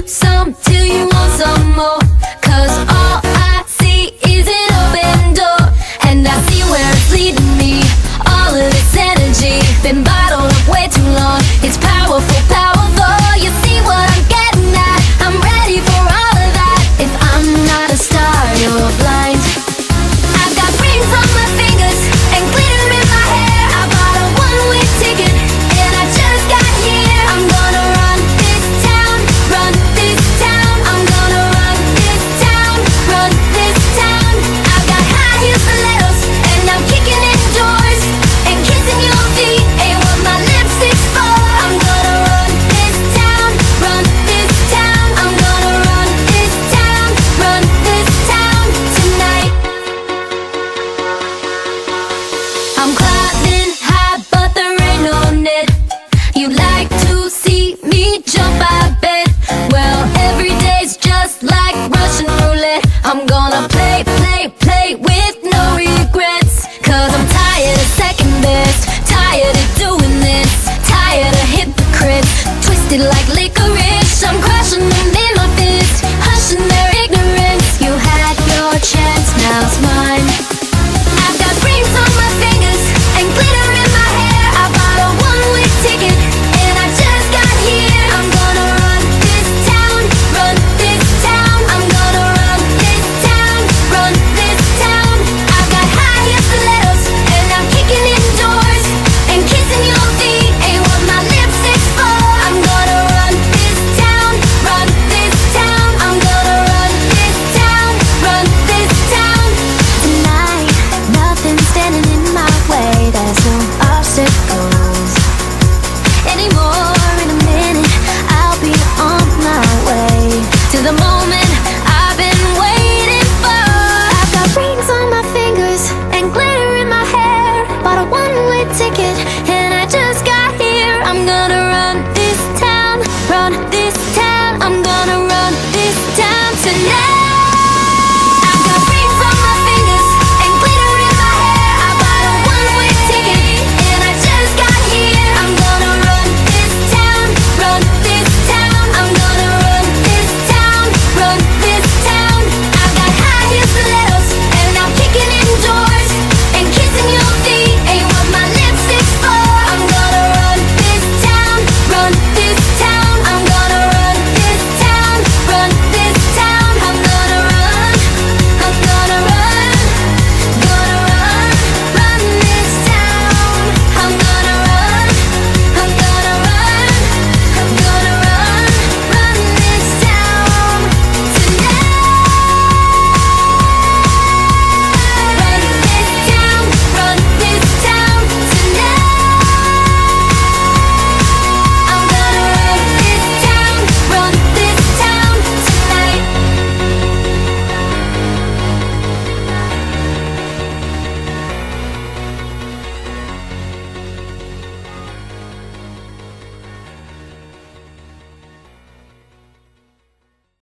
some till you want some more. 'Cause all I see is an open door, and I see where it's leading me. All of this energy been bottled up way too long. It's powerful, powerful. You see what I'm getting at? I'm ready for all of that. If I'm not a star, you're blind. I've got rings on my fingers and glitter in my hair. I bought a one-way ticket and I just got here. I'm gonna run this town, run this town. I'm gonna run this town, run this town. I've got high heels stilettos and I'm kicking in doors, and kissing your feet ain't what my lipstick's for. I'm gonna run this town, run this town. I'm gonna run this town, run this town tonight. I'm climbing high, but there ain't no net. You like to see me jump, I bet. Well, every day's just like Russian roulette. I'm gonna play, play, play with no regrets. 'Cause I'm tired of second best, tired of doing this, tired of hypocrites, twisted like licorice. I'm crushing them in my fist, hushing their ignorance. You had your chance, now it's mine. I've got rings on my fingers and glitter in my hair. I bought a one-way ticket and I just got here. I'm gonna run this town, run this town. I'm gonna run this town, run this town. I've got high heels stilettos and I'm kicking in doors, and kissing your feet ain't what my lipstick's for. I'm gonna run this town, run this town. I'm gonna run this town, run this town tonight. Nothing's standing in my way. There's no obstacles anymore. In a minute, I'll be on my way to the moon.